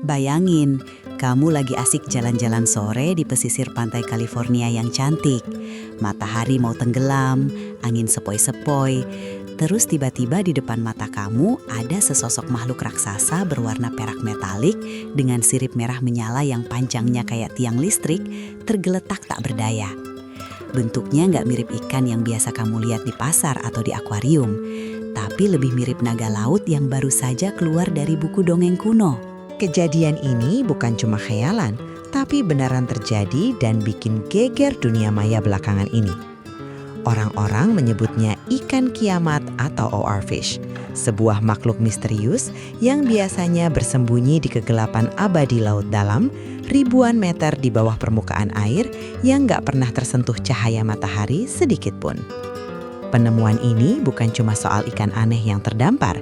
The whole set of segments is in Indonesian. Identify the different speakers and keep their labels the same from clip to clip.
Speaker 1: Bayangin, kamu lagi asik jalan-jalan sore di pesisir pantai California yang cantik. Matahari mau tenggelam, angin sepoi-sepoi. Terus tiba-tiba di depan mata kamu ada sesosok makhluk raksasa berwarna perak metalik dengan sirip merah menyala yang panjangnya kayak tiang listrik, tergeletak tak berdaya. Bentuknya nggak mirip ikan yang biasa kamu lihat di pasar atau di akuarium, tapi lebih mirip naga laut yang baru saja keluar dari buku dongeng kuno.
Speaker 2: Kejadian ini bukan cuma khayalan, tapi beneran terjadi dan bikin geger dunia maya belakangan ini. Orang-orang menyebutnya ikan kiamat atau oarfish, sebuah makhluk misterius yang biasanya bersembunyi di kegelapan abadi laut dalam, ribuan meter di bawah permukaan air yang nggak pernah tersentuh cahaya matahari sedikit pun. Penemuan ini bukan cuma soal ikan aneh yang terdampar,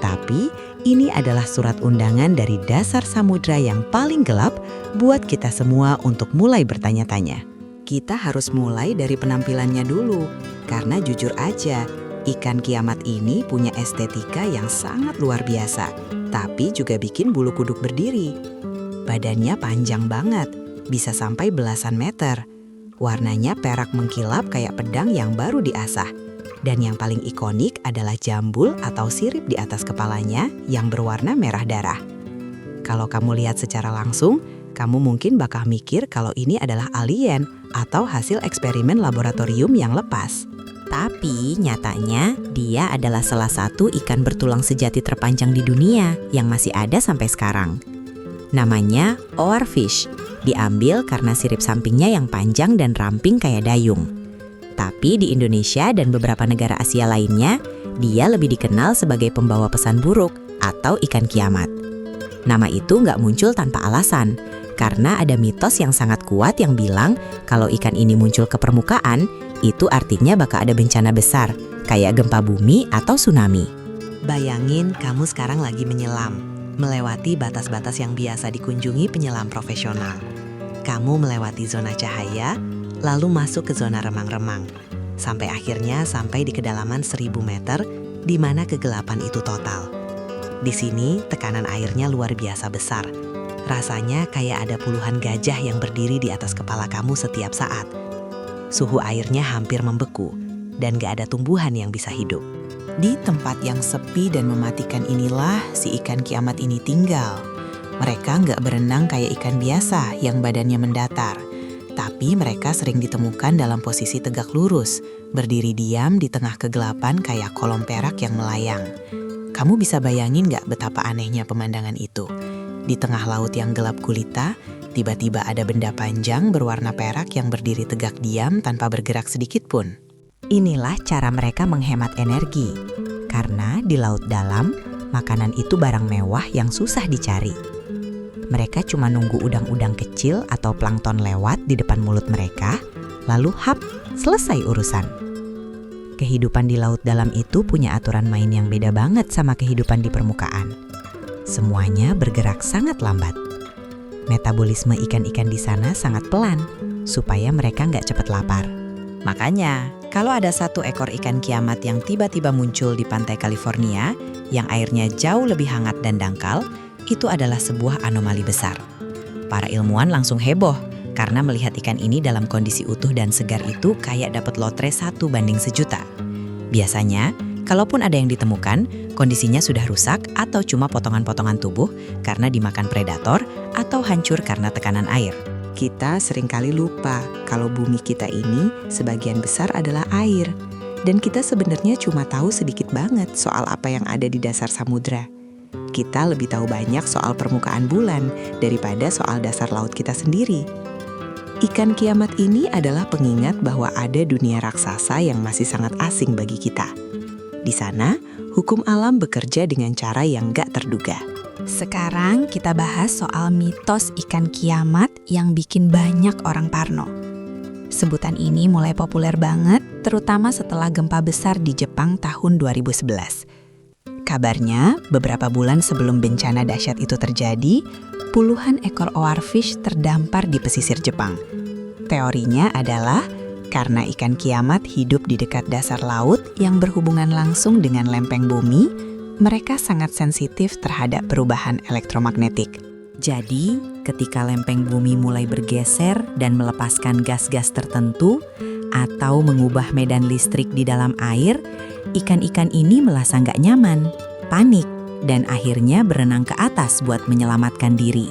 Speaker 2: tapi ini adalah surat undangan dari dasar samudra yang paling gelap buat kita semua untuk mulai bertanya-tanya.
Speaker 1: Kita harus mulai dari penampilannya dulu, karena jujur aja, ikan kiamat ini punya estetika yang sangat luar biasa, tapi juga bikin bulu kuduk berdiri. Badannya panjang banget, bisa sampai belasan meter. Warnanya perak mengkilap kayak pedang yang baru diasah. Dan yang paling ikonik adalah jambul atau sirip di atas kepalanya yang berwarna merah darah. Kalau kamu lihat secara langsung, kamu mungkin bakal mikir kalau ini adalah alien atau hasil eksperimen laboratorium yang lepas.
Speaker 3: Tapi nyatanya dia adalah salah satu ikan bertulang sejati terpanjang di dunia yang masih ada sampai sekarang. Namanya oarfish, diambil karena sirip sampingnya yang panjang dan ramping kayak dayung. Tapi di Indonesia dan beberapa negara Asia lainnya, dia lebih dikenal sebagai pembawa pesan buruk atau ikan kiamat. Nama itu nggak muncul tanpa alasan, karena ada mitos yang sangat kuat yang bilang kalau ikan ini muncul ke permukaan, itu artinya bakal ada bencana besar, kayak gempa bumi atau tsunami.
Speaker 2: Bayangin kamu sekarang lagi menyelam, melewati batas-batas yang biasa dikunjungi penyelam profesional. Kamu melewati zona cahaya, lalu masuk ke zona remang-remang, sampai akhirnya sampai di kedalaman 1000 meter, di mana kegelapan itu total. Di sini tekanan airnya luar biasa besar. Rasanya kayak ada puluhan gajah yang berdiri di atas kepala kamu setiap saat. Suhu airnya hampir membeku, dan gak ada tumbuhan yang bisa hidup.
Speaker 1: Di tempat yang sepi dan mematikan inilah si ikan kiamat ini tinggal. Mereka nggak berenang kayak ikan biasa yang badannya mendatar. Tapi mereka sering ditemukan dalam posisi tegak lurus, berdiri diam di tengah kegelapan kayak kolom perak yang melayang. Kamu bisa bayangin nggak betapa anehnya pemandangan itu? Di tengah laut yang gelap gulita, tiba-tiba ada benda panjang berwarna perak yang berdiri tegak diam tanpa bergerak sedikit pun.
Speaker 3: Inilah cara mereka menghemat energi, karena di laut dalam, makanan itu barang mewah yang susah dicari. Mereka cuma nunggu udang-udang kecil atau plankton lewat di depan mulut mereka, lalu hap, selesai urusan. Kehidupan di laut dalam itu punya aturan main yang beda banget sama kehidupan di permukaan. Semuanya bergerak sangat lambat. Metabolisme ikan-ikan di sana sangat pelan, supaya mereka nggak cepat lapar.
Speaker 1: Makanya, kalau ada satu ekor ikan kiamat yang tiba-tiba muncul di pantai California, yang airnya jauh lebih hangat dan dangkal, itu adalah sebuah anomali besar. Para ilmuwan langsung heboh karena melihat ikan ini dalam kondisi utuh dan segar itu kayak dapat lotre 1 banding 1.000.000. Biasanya, kalaupun ada yang ditemukan, kondisinya sudah rusak atau cuma potongan-potongan tubuh karena dimakan predator atau hancur karena tekanan air.
Speaker 2: Kita seringkali lupa kalau bumi kita ini sebagian besar adalah air. Dan kita sebenarnya cuma tahu sedikit banget soal apa yang ada di dasar samudra. Kita lebih tahu banyak soal permukaan bulan daripada soal dasar laut kita sendiri. Ikan kiamat ini adalah pengingat bahwa ada dunia raksasa yang masih sangat asing bagi kita. Di sana, hukum alam bekerja dengan cara yang gak terduga.
Speaker 4: Sekarang kita bahas soal mitos ikan kiamat yang bikin banyak orang parno. Sebutan ini mulai populer banget, terutama setelah gempa besar di Jepang tahun 2011. Kabarnya, beberapa bulan sebelum bencana dahsyat itu terjadi, puluhan ekor oarfish terdampar di pesisir Jepang. Teorinya adalah karena ikan kiamat hidup di dekat dasar laut yang berhubungan langsung dengan lempeng bumi, mereka sangat sensitif terhadap perubahan elektromagnetik.
Speaker 3: Jadi, ketika lempeng bumi mulai bergeser dan melepaskan gas-gas tertentu atau mengubah medan listrik di dalam air, ikan-ikan ini merasa nggak nyaman, panik, dan akhirnya berenang ke atas buat menyelamatkan diri.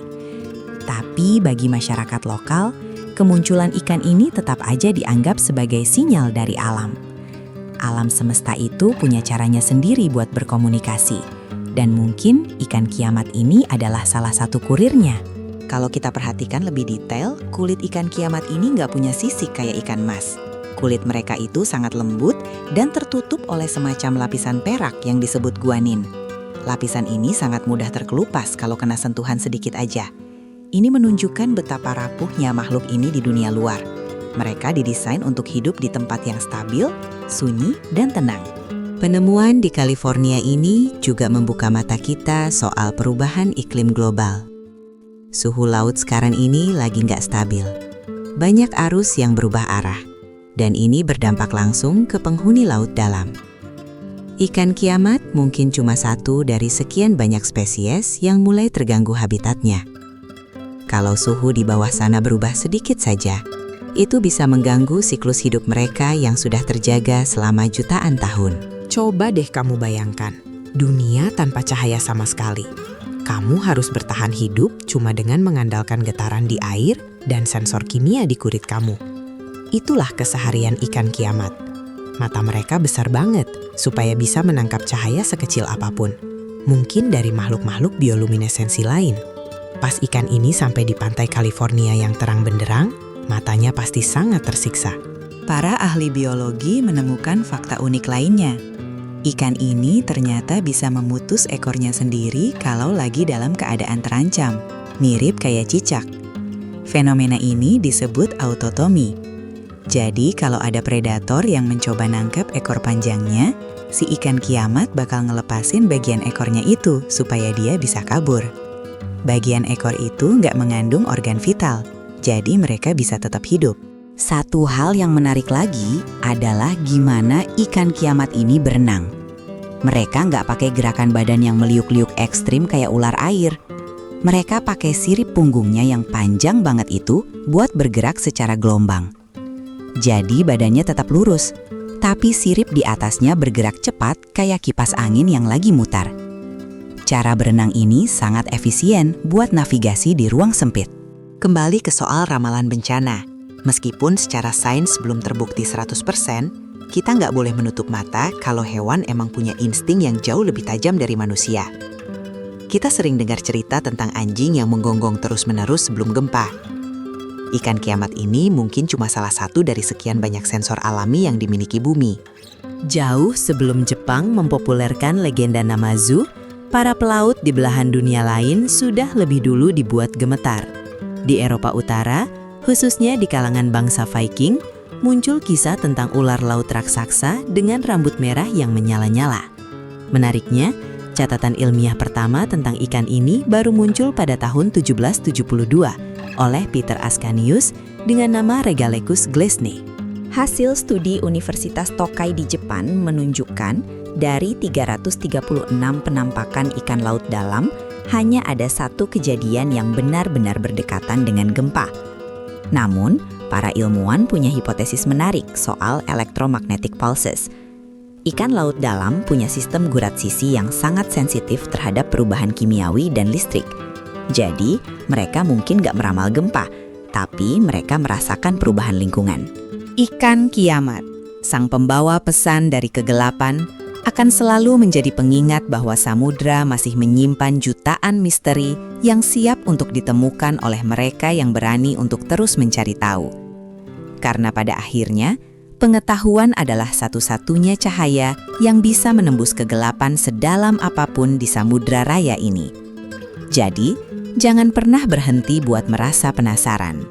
Speaker 3: Tapi bagi masyarakat lokal, kemunculan ikan ini tetap aja dianggap sebagai sinyal dari alam. Alam semesta itu punya caranya sendiri buat berkomunikasi. Dan mungkin ikan kiamat ini adalah salah satu kurirnya.
Speaker 1: Kalau kita perhatikan lebih detail, kulit ikan kiamat ini nggak punya sisik kayak ikan mas. Kulit mereka itu sangat lembut dan tertutup oleh semacam lapisan perak yang disebut guanin. Lapisan ini sangat mudah terkelupas kalau kena sentuhan sedikit aja. Ini menunjukkan betapa rapuhnya makhluk ini di dunia luar. Mereka didesain untuk hidup di tempat yang stabil, sunyi, dan tenang.
Speaker 3: Penemuan di California ini juga membuka mata kita soal perubahan iklim global. Suhu laut sekarang ini lagi nggak stabil. Banyak arus yang berubah arah, dan ini berdampak langsung ke penghuni laut dalam. Ikan kiamat mungkin cuma satu dari sekian banyak spesies yang mulai terganggu habitatnya. Kalau suhu di bawah sana berubah sedikit saja, itu bisa mengganggu siklus hidup mereka yang sudah terjaga selama jutaan tahun.
Speaker 2: Coba deh kamu bayangkan, dunia tanpa cahaya sama sekali. Kamu harus bertahan hidup cuma dengan mengandalkan getaran di air dan sensor kimia di kulit kamu. Itulah keseharian ikan kiamat. Mata mereka besar banget supaya bisa menangkap cahaya sekecil apapun. Mungkin dari makhluk-makhluk bioluminesensi lain. Pas ikan ini sampai di pantai California yang terang benderang, matanya pasti sangat tersiksa.
Speaker 1: Para ahli biologi menemukan fakta unik lainnya. Ikan ini ternyata bisa memutus ekornya sendiri kalau lagi dalam keadaan terancam, mirip kayak cicak. Fenomena ini disebut autotomi. Jadi kalau ada predator yang mencoba nangkep ekor panjangnya, si ikan kiamat bakal ngelepasin bagian ekornya itu supaya dia bisa kabur. Bagian ekor itu nggak mengandung organ vital, jadi mereka bisa tetap hidup.
Speaker 3: Satu hal yang menarik lagi adalah gimana ikan kiamat ini berenang. Mereka nggak pakai gerakan badan yang meliuk-liuk ekstrim kayak ular air. Mereka pakai sirip punggungnya yang panjang banget itu buat bergerak secara gelombang. Jadi badannya tetap lurus, tapi sirip di atasnya bergerak cepat kayak kipas angin yang lagi mutar. Cara berenang ini sangat efisien buat navigasi di ruang sempit.
Speaker 1: Kembali ke soal ramalan bencana. Meskipun secara sains belum terbukti 100%, kita nggak boleh menutup mata kalau hewan emang punya insting yang jauh lebih tajam dari manusia. Kita sering dengar cerita tentang anjing yang menggonggong terus-menerus sebelum gempa. Ikan kiamat ini mungkin cuma salah satu dari sekian banyak sensor alami yang dimiliki bumi.
Speaker 3: Jauh sebelum Jepang mempopulerkan legenda Namazu, para pelaut di belahan dunia lain sudah lebih dulu dibuat gemetar. Di Eropa Utara, khususnya di kalangan bangsa Viking, muncul kisah tentang ular laut raksasa dengan rambut merah yang menyala-nyala. Menariknya, catatan ilmiah pertama tentang ikan ini baru muncul pada tahun 1772 oleh Peter Ascanius dengan nama Regalecus glesne.
Speaker 4: Hasil studi Universitas Tokai di Jepang menunjukkan dari 336 penampakan ikan laut dalam, hanya ada satu kejadian yang benar-benar berdekatan dengan gempa. Namun, para ilmuwan punya hipotesis menarik soal electromagnetic pulses. Ikan laut dalam punya sistem gurat sisi yang sangat sensitif terhadap perubahan kimiawi dan listrik. Jadi, mereka mungkin gak meramal gempa, tapi mereka merasakan perubahan lingkungan. Ikan kiamat, sang pembawa pesan dari kegelapan, akan selalu menjadi pengingat bahwa samudra masih menyimpan jutaan misteri yang siap untuk ditemukan oleh mereka yang berani untuk terus mencari tahu. Karena pada akhirnya, pengetahuan adalah satu-satunya cahaya yang bisa menembus kegelapan sedalam apapun di samudra raya ini. Jadi, jangan pernah berhenti buat merasa penasaran.